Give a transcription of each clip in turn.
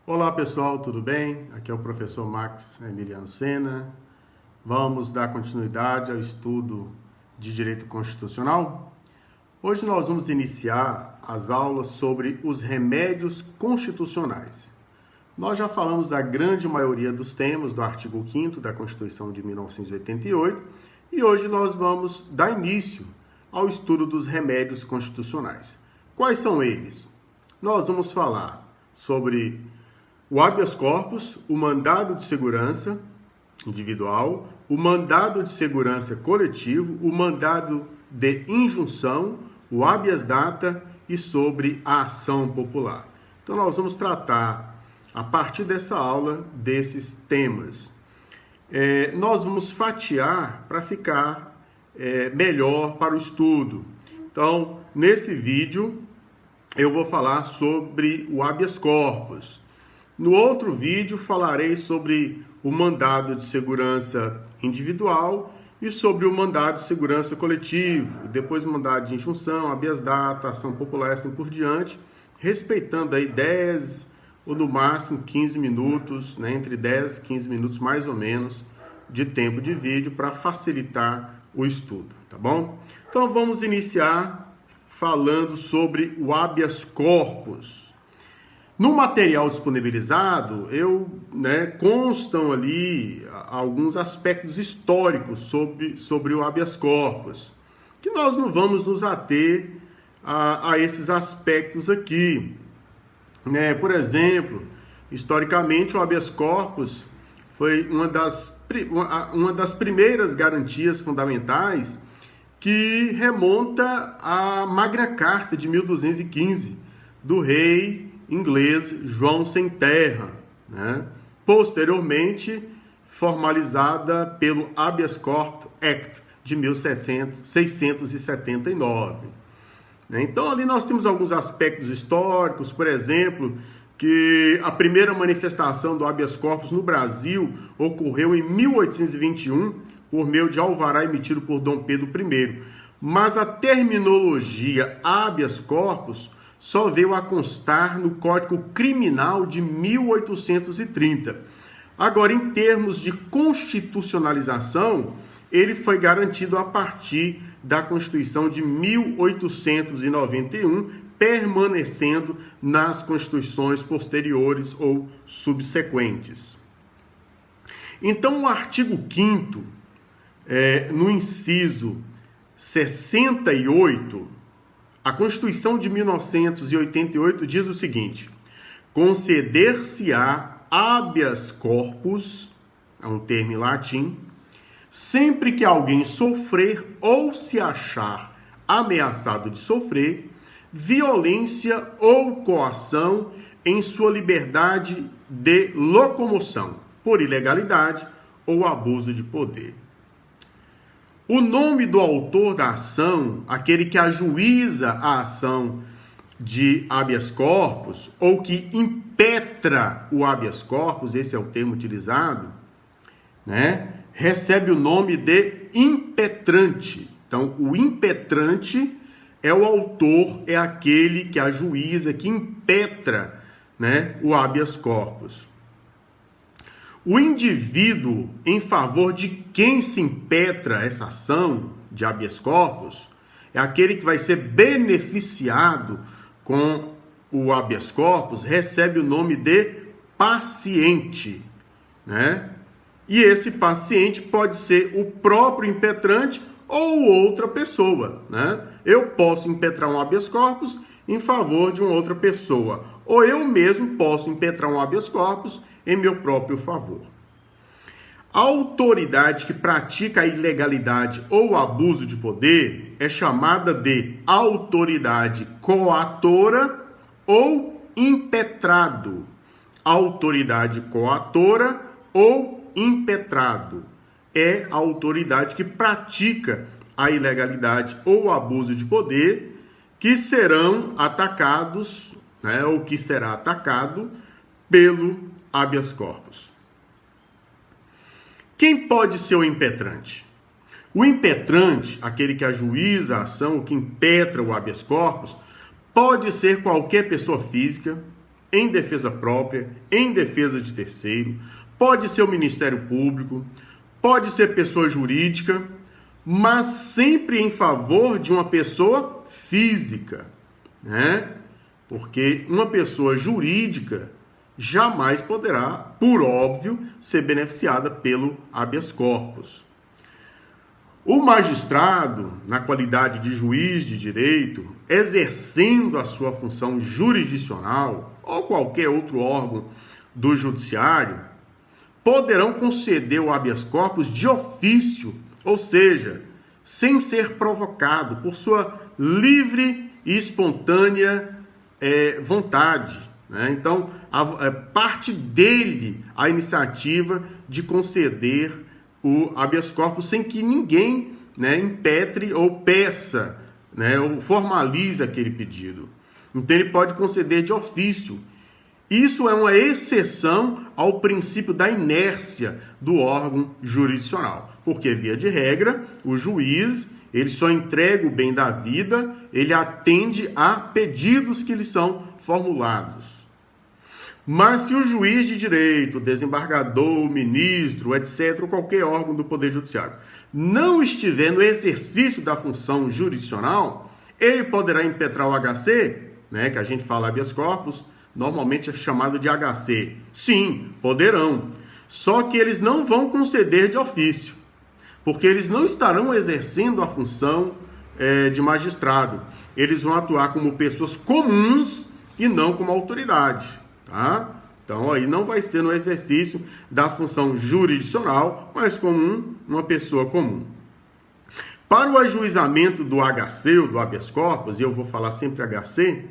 Olá pessoal, tudo bem? Aqui é o professor Max Emiliano Sena. Vamos dar continuidade ao estudo de Direito Constitucional. Hoje nós vamos iniciar as aulas sobre os remédios constitucionais. Nós já falamos da grande maioria dos temas do artigo 5º da Constituição de 1988 e hoje nós vamos dar início ao estudo dos remédios constitucionais. Quais são eles? Nós vamos falar sobre o habeas corpus, o mandado de segurança individual, o mandado de segurança coletivo, o mandado de injunção, o habeas data e sobre a ação popular. Então nós vamos tratar, a partir dessa aula, desses temas. Nós vamos fatiar para ficar melhor para o estudo. Então, nesse vídeo, eu vou falar sobre o habeas corpus. No outro vídeo falarei sobre o mandado de segurança individual e sobre o mandado de segurança coletivo, depois o mandado de injunção, habeas data, ação popular e assim por diante, respeitando aí 10 ou no máximo 15 minutos, né, entre 10 e 15 minutos mais ou menos de tempo de vídeo para facilitar o estudo, tá bom? Então vamos iniciar falando sobre o habeas corpus. No material disponibilizado, constam ali alguns aspectos históricos sobre o habeas corpus, que nós não vamos nos ater a esses aspectos aqui. Por exemplo, historicamente, o habeas corpus foi uma das primeiras garantias fundamentais que remonta à Magna Carta de 1215, do rei inglês João Sem Terra, né? Posteriormente formalizada pelo Habeas Corpus Act de 1679. Então ali nós temos alguns aspectos históricos, por exemplo, que a primeira manifestação do habeas corpus no Brasil ocorreu em 1821, por meio de alvará emitido por Dom Pedro I, mas a terminologia habeas corpus só veio a constar no Código Criminal de 1830. Agora, em termos de constitucionalização, ele foi garantido a partir da Constituição de 1891, permanecendo nas constituições posteriores ou subsequentes. Então, o artigo 5º, no inciso 68, a Constituição de 1988 diz o seguinte: conceder-se-á habeas corpus, é um termo em latim, sempre que alguém sofrer ou se achar ameaçado de sofrer violência ou coação em sua liberdade de locomoção, por ilegalidade ou abuso de poder. O nome do autor da ação, aquele que ajuiza a ação de habeas corpus, ou que impetra o habeas corpus, esse é o termo utilizado, recebe o nome de impetrante. Então, o impetrante é o autor, é aquele que ajuiza, que impetra, o habeas corpus. O indivíduo em favor de quem se impetra essa ação de habeas corpus é aquele que vai ser beneficiado com o habeas corpus, recebe o nome de paciente, E esse paciente pode ser o próprio impetrante ou outra pessoa, Eu posso impetrar um habeas corpus em favor de uma outra pessoa, ou eu mesmo posso impetrar um habeas corpus em meu próprio favor. A autoridade que pratica a ilegalidade ou abuso de poder é chamada de autoridade coatora ou impetrado. Autoridade coatora ou impetrado é a autoridade que pratica a ilegalidade ou abuso de poder, que serão atacados, ou que será atacado pelo habeas corpus. Quem pode ser o impetrante? O impetrante, aquele que ajuiza a ação, o que impetra o habeas corpus, pode ser qualquer pessoa física, em defesa própria, em defesa de terceiro, pode ser o Ministério Público, pode ser pessoa jurídica, mas sempre em favor de uma pessoa física, né? Porque uma pessoa jurídica jamais poderá, por óbvio, ser beneficiada pelo habeas corpus. O magistrado, na qualidade de juiz de direito, exercendo a sua função jurisdicional ou qualquer outro órgão do judiciário, poderão conceder o habeas corpus de ofício, ou seja, sem ser provocado, por sua livre e espontânea vontade, né? Então, parte dele a iniciativa de conceder o habeas corpus sem que ninguém, né, impetre ou peça, né, ou formalize aquele pedido. Então, ele pode conceder de ofício. Isso é uma exceção ao princípio da inércia do órgão jurisdicional, porque, via de regra, o juiz ele só entrega o bem da vida, ele atende a pedidos que lhe são formulados. Mas se o juiz de direito, desembargador, ministro, etc., ou qualquer órgão do Poder Judiciário, não estiver no exercício da função jurisdicional, ele poderá impetrar o HC, né, que a gente fala habeas corpus, normalmente é chamado de HC. Sim, poderão. Só que eles não vão conceder de ofício, porque eles não estarão exercendo a função de magistrado. Eles vão atuar como pessoas comuns e não como autoridade. Tá? Então, aí não vai ser no exercício da função jurisdicional, mas como uma pessoa comum. Para o ajuizamento do HC, ou do habeas corpus, e eu vou falar sempre HC,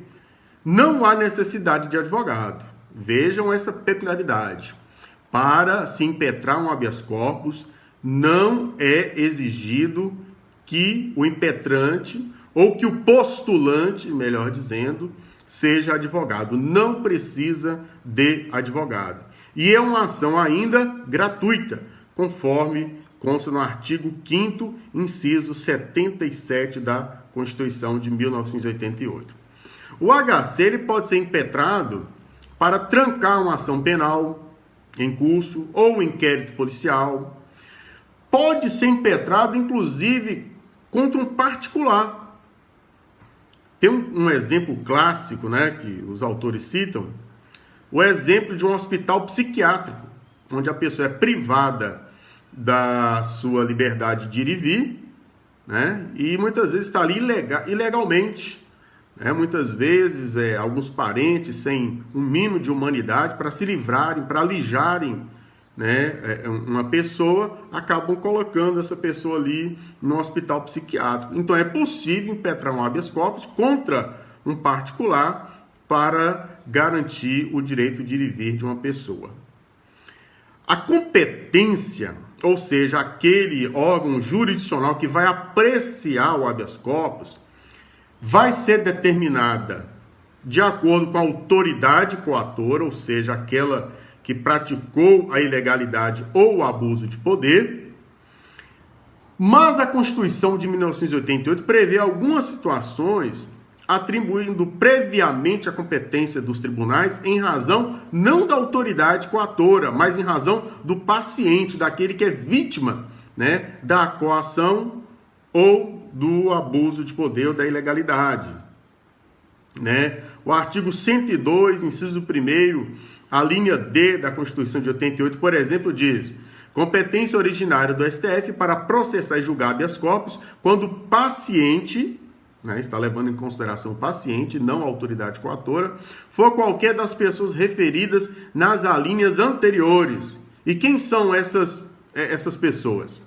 não há necessidade de advogado. Vejam essa peculiaridade. Para se impetrar um habeas corpus, não é exigido que o impetrante, ou que o postulante, melhor dizendo, seja advogado. Não precisa de advogado. E é uma ação ainda gratuita, conforme consta no artigo 5º, inciso 77 da Constituição de 1988. O HC ele pode ser impetrado para trancar uma ação penal em curso ou um inquérito policial. Pode ser impetrado, inclusive, contra um particular. Tem um exemplo clássico, né, que os autores citam, o exemplo de um hospital psiquiátrico, onde a pessoa é privada da sua liberdade de ir e vir, né, e muitas vezes está ali ilegalmente. Muitas vezes, alguns parentes sem um mínimo de humanidade para se livrarem, para alijarem, né, uma pessoa, acabam colocando essa pessoa ali no hospital psiquiátrico. Então é possível impetrar um habeas corpus contra um particular para garantir o direito de ir e vir de uma pessoa. A competência, ou seja, aquele órgão jurisdicional que vai apreciar o habeas corpus, vai ser determinada de acordo com a autoridade coatora, ou seja, aquela que praticou a ilegalidade ou o abuso de poder. Mas a Constituição de 1988 prevê algumas situações atribuindo previamente a competência dos tribunais em razão não da autoridade coatora, mas em razão do paciente, daquele que é vítima, né, da coação ou do abuso de poder ou da ilegalidade, né? O artigo 102, inciso 1º, a linha D da Constituição de 88, por exemplo, diz: competência originária do STF para processar e julgar habeas corpus quando o paciente, né, está levando em consideração o paciente, não a autoridade coatora, for qualquer das pessoas referidas nas alíneas anteriores. E quem são essas pessoas?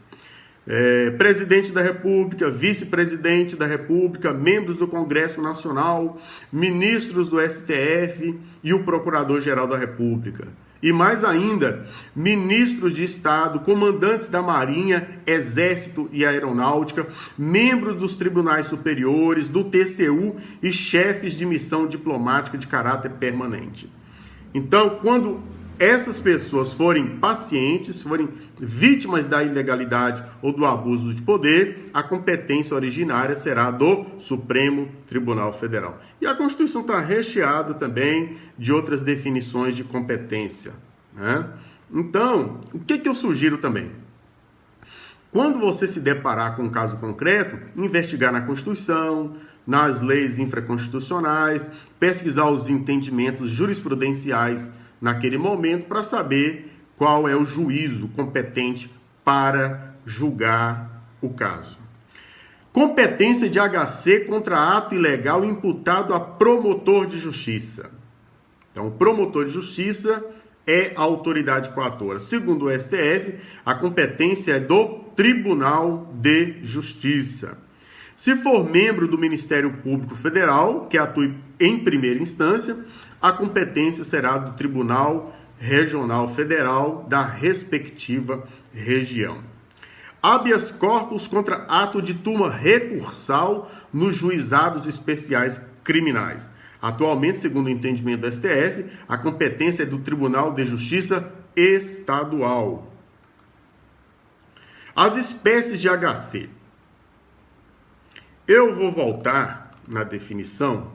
Presidente da República, vice-presidente da República, membros do Congresso Nacional, ministros do STF e o Procurador-Geral da República. E mais ainda, ministros de Estado, comandantes da Marinha, Exército e Aeronáutica, membros dos tribunais superiores, do TCU e chefes de missão diplomática de caráter permanente. Então, quando essas pessoas forem pacientes, forem vítimas da ilegalidade ou do abuso de poder, a competência originária será do Supremo Tribunal Federal. E a Constituição está recheada também de outras definições de competência, né? Então, o que eu sugiro também? Quando você se deparar com um caso concreto, investigar na Constituição, nas leis infraconstitucionais, pesquisar os entendimentos jurisprudenciais naquele momento para saber qual é o juízo competente para julgar o caso. Competência de HC contra ato ilegal imputado a promotor de justiça. Então, o promotor de justiça é a autoridade coatora. Segundo o STF, a competência é do Tribunal de Justiça. Se for membro do Ministério Público Federal, que atue em primeira instância, a competência será do Tribunal Regional Federal da respectiva região. Habeas corpus contra ato de turma recursal nos juizados especiais criminais. Atualmente, segundo o entendimento do STF, a competência é do Tribunal de Justiça Estadual. As espécies de HC. Eu vou voltar na definição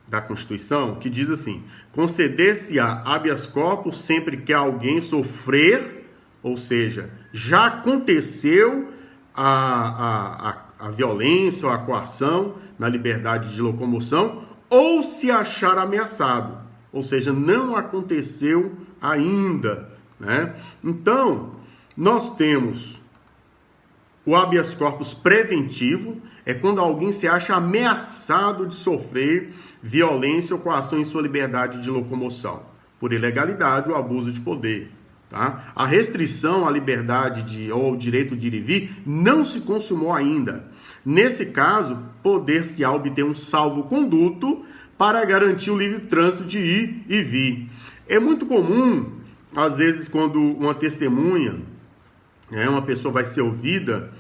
da Constituição, que diz assim: conceder-se-á habeas corpus sempre que alguém sofrer, ou seja, já aconteceu a violência ou a coação na liberdade de locomoção, ou se achar ameaçado, ou seja, não aconteceu ainda, né? Então, nós temos o habeas corpus preventivo, é quando alguém se acha ameaçado de sofrer violência ou coação em sua liberdade de locomoção, por ilegalidade ou abuso de poder. Tá? A restrição à liberdade ou ao direito de ir e vir não se consumou ainda. Nesse caso, poder-se obter um salvo-conduto para garantir o livre trânsito de ir e vir. É muito comum, às vezes, quando uma testemunha, uma pessoa vai ser ouvida,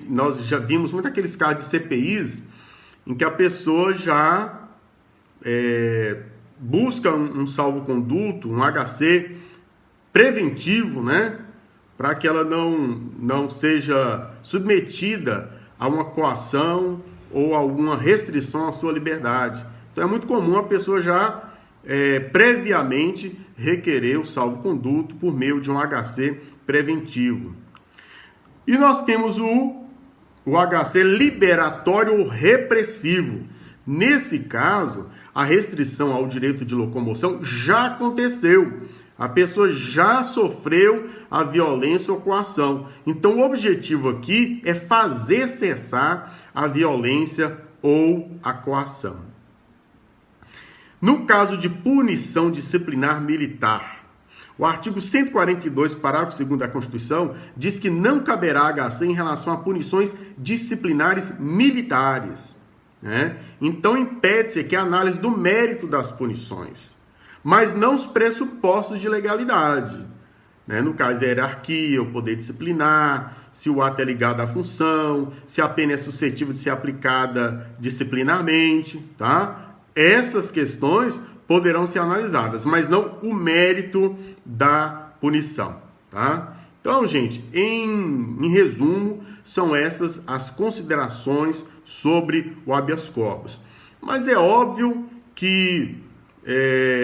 nós já vimos muito aqueles casos de CPIs em que a pessoa já busca um salvo-conduto, um HC preventivo, né, para que ela não seja submetida a uma coação ou alguma restrição à sua liberdade. Então é muito comum a pessoa já previamente requerer o salvo-conduto por meio de um HC preventivo. E nós temos o HC liberatório ou repressivo. Nesse caso, a restrição ao direito de locomoção já aconteceu. A pessoa já sofreu a violência ou coação. Então, o objetivo aqui é fazer cessar a violência ou a coação. No caso de punição disciplinar militar, o artigo 142, parágrafo 2º da Constituição, diz que não caberá HC em relação a punições disciplinares militares, né? Então, impede-se aqui a análise do mérito das punições, mas não os pressupostos de legalidade, né? No caso, a hierarquia, o poder disciplinar, se o ato é ligado à função, se a pena é suscetível de ser aplicada disciplinarmente, tá? Essas questões poderão ser analisadas, mas não o mérito da punição, tá? Então, gente, em resumo, são essas as considerações sobre o habeas corpus. Mas é óbvio que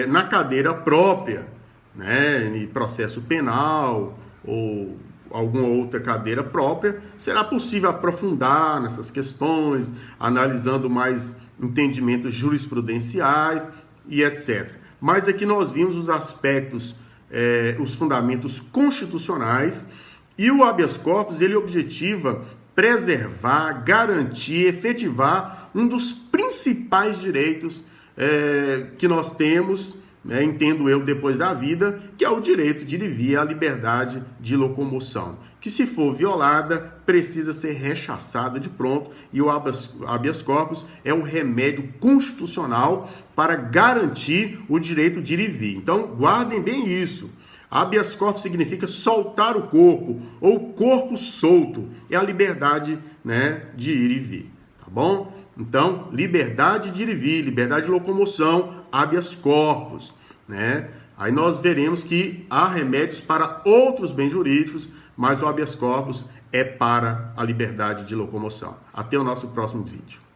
na cadeira própria, né, em processo penal ou alguma outra cadeira própria, será possível aprofundar nessas questões, analisando mais entendimentos jurisprudenciais e etc. Mas aqui nós vimos os aspectos, os fundamentos constitucionais, e o habeas corpus ele objetiva preservar, garantir, efetivar um dos principais direitos que nós temos, entendo eu, depois da vida, que é o direito de ir e vir, a liberdade de locomoção, que se for violada, precisa ser rechaçada de pronto, e o habeas corpus é um remédio constitucional para garantir o direito de ir e vir. Então, guardem bem isso. Habeas corpus significa soltar o corpo, ou corpo solto, é a liberdade, né, de ir e vir, tá bom? Então, liberdade de ir e vir, liberdade de locomoção, habeas corpus, né? Aí nós veremos que há remédios para outros bens jurídicos, mas o habeas corpus é para a liberdade de locomoção. Até o nosso próximo vídeo.